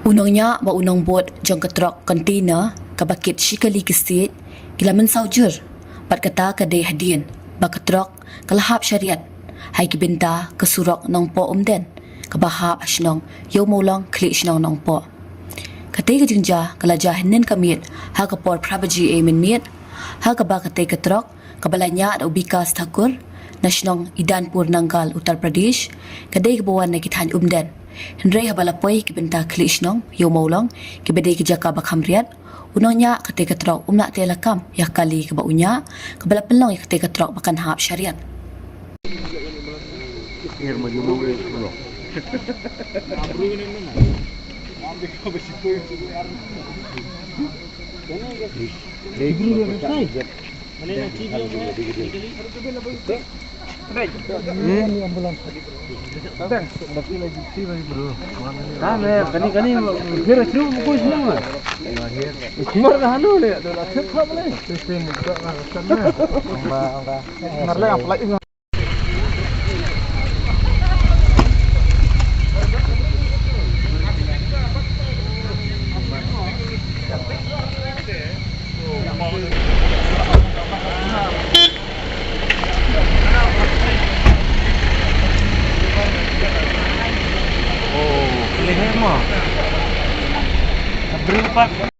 Unangnya maunang bot jang katrak container kabakit shikali kisit gilaman saujur pat kata kadai hadin bakatrak kalahap syariat hai kibinta kesurak nang po umden kabahap asnong yo maulang klik snong nang po katai kajingja kalajah nen kamit ha kapor prabaji min mit ha kaba katai katrak kabalanya at ubikas thakur nasyong Idanpur Nanggal Uttar Pradesh kadai kabawan na kithan umden Hendrai habalapoy kibenta klish nong yo maulang kibedai kijaka bakhamriat unangnya ketika trok umnak telakam ya kali kebaunya kebala pelong ya ketika trok bakan hap syariat Berapa?